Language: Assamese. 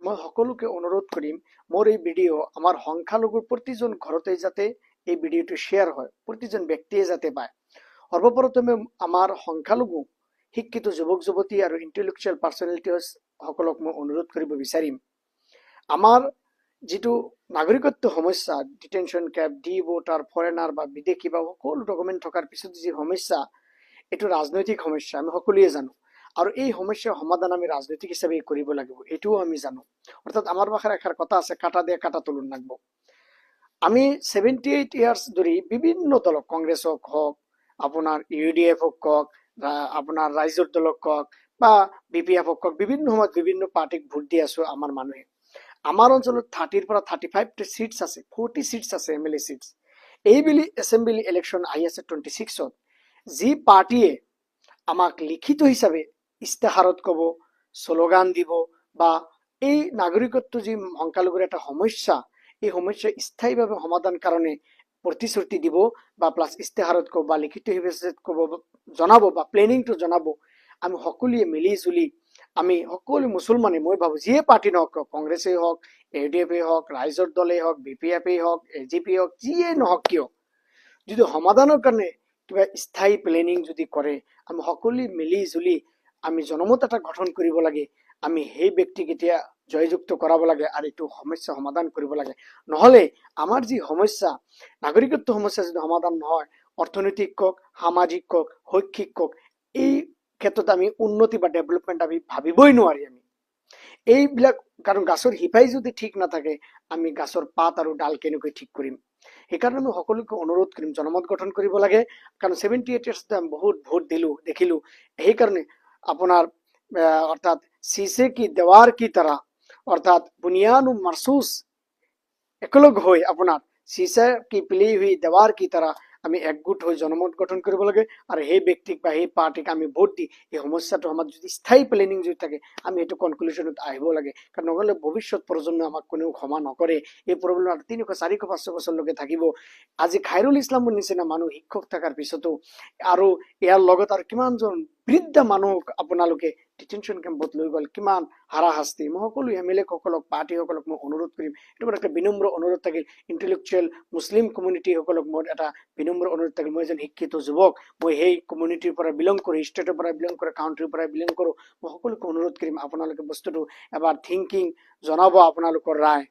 মই সকলোকে অনুৰোধ কৰিম মোৰ এই ভিডিঅ' আমাৰ সংখ্যালঘুৰ প্ৰতিজন ঘৰতে যাতে এই ভিডিঅ'টো শ্বেয়াৰ হয়, প্ৰতিজন ব্যক্তিয়ে যাতে পায়। সৰ্বপ্ৰথমে আমাৰ সংখ্যালঘু শিক্ষিত যুৱক যুৱতী আৰু ইণ্টেলেকচুৱেল পাৰ্চনেলিটি সকলক মই অনুৰোধ কৰিব বিচাৰিম, আমাৰ যিটো নাগৰিকত্ব সমস্যা, detention camp, D voter, foreigner বা বিদেশী বা সকলো ডকুমেণ্ট থকাৰ পিছত যি সমস্যা, এইটো ৰাজনৈতিক সমস্যা, আমি সকলোৱে জানো। আৰু এই সমস্যাৰ সমাধান আমি ৰাজনৈতিক হিচাপে কৰিব লাগিব, এইটোও আমি জানো। অৰ্থাৎ আমাৰ ভাষাৰ এষাৰ কথা আছে, কাটা দিয়ে কাটা তুলন লাগব। আমি 78 ইয়াৰ্ছ ধৰি বিভিন্ন দলক, কংগ্ৰেছক হওক, আপোনাৰ UDF হওক, আপোনাৰ ৰাইজৰ দলক হওক বা BPF হওক, বিভিন্ন সময়ত বিভিন্ন পাৰ্টিক ভোট দি আছো আমাৰ মানুহে। আমাৰ অঞ্চলত 30 পৰা 35 সিটস আছে, 40 সিটস আছে MLA সিটস। এইবেলি এছেম্বলি ইলেকশ্যন আহি আছে 26ত। যি পাৰ্টিয়ে আমাক লিখিত হিচাপে ইস্তাহাৰত ক'ব, শ্লোগান দিব বা এই নাগৰিকত্ব যি সংখ্যালঘুৰ এটা সমস্যা, এই সমস্যা স্থায়ীভাৱে সমাধান কাৰণে প্ৰতিশ্ৰুতি দিব বা প্লাছ ইস্তাহাৰত ক'ব বা লিখিত হিচাপে ক'ব, জনাব বা প্লেনিংটো জনাব, আমি সকলোৱে মিলি জুলি আমি সকলো মুছলমানে, মই ভাবো যিয়ে পাৰ্টি নহওক, কংগ্ৰেছেই হওক, UDF হওক, ৰাইজৰ দলেই হওক, BPF হওক, AGP হওক, যিয়ে নহওক কিয়, যদি সমাধানৰ কাৰণে কিবা স্থায়ী প্লেনিং যদি কৰে, আমি সকলোৱে মিলি জুলি আমি জনমত এটা গঠন কৰিব লাগে। আমি সেই ব্যক্তিক এতিয়া জয়যুক্ত কৰাব লাগে আৰু এইটো সমস্যা সমাধান কৰিব লাগে। নহলে আমাৰ যি সমস্যা, নাগৰিকত্ব সমস্যা যদি সমাধান নহয়, অৰ্থনৈতিক কক, সামাজিক কক, শৈক্ষিক কক, এই ক্ষেত্ৰত আমি উন্নতি বা ডেভেলপমেণ্ট আমি ভাবিবই নোৱাৰি। আমি এইবিলাক, কাৰণ গাছৰ শিপাই যদি ঠিক নাথাকে, আমি গাছৰ পাত আৰু ডাল কেনেকৈ ঠিক কৰিম? সেইকাৰণে আমি সকলোকে অনুৰোধ কৰিম, জনমত গঠন কৰিব লাগে। কাৰণ 78 ইয়াৰ্ছতে আমি বহুত ভোট দিলো, দেখিলো। সেইকাৰণে আপোনাৰ অৰ্থাৎ शीशे की दीवार की तरह, অৰ্থাৎ বুনিয়ান মাৰসুস একলগ হৈ আপোনাৰ शीशे की पिली हुई दीवार की तरह আমি একগোট হৈ জনমত গঠন কৰিব লাগে। আৰু সেই ব্যক্তিক বা সেই পাৰ্টিক আমি ভোট দি এই সমস্যাটো আমাৰ যদি স্থায়ী প্লেনিং যদি থাকে, আমি এইটো কনক্লুজনত আহিব লাগে। কাৰণ নহ'লে ভৱিষ্যত প্ৰজন্মই আমাক কোনেও ক্ষমা নকৰে। এই প্ৰব্লেম 300, 400, 500 বছৰলৈকে থাকিব। আজি খাইৰুল ইছলামৰ নিচিনা মানুহ শিক্ষক থকাৰ পিছতো আৰু ইয়াৰ লগত আৰু কিমানজন বৃদ্ধ মানুহ আপোনালোকে ডিটেনশ্যন কেম্পত লৈ গ'ল, কিমান হাৰাশাস্তি। মই সকলো MLA সকলক, পাৰ্টিসকলক মই অনুৰোধ কৰিম, এইটো মোৰ একটা বিনম্ৰ অনুৰোধ থাকিল। ইণ্টেলেকচুৱেল মুছলিম কমিউনিটি সকলক মোৰ এটা বিনম্ৰ অনুৰোধ থাকিল। মই এজন শিক্ষিত যুৱক, মই সেই কমিউনিটিৰ পৰা বিলং কৰোঁ, ষ্টেটৰ পৰা বিলং কৰোঁ, কাউণ্ট্ৰিৰ পৰা বিলং কৰোঁ। মই সকলোকে অনুৰোধ কৰিম, আপোনালোকে বস্তুটো এবাৰ থিংকিং জনাব আপোনালোকৰ ৰায়।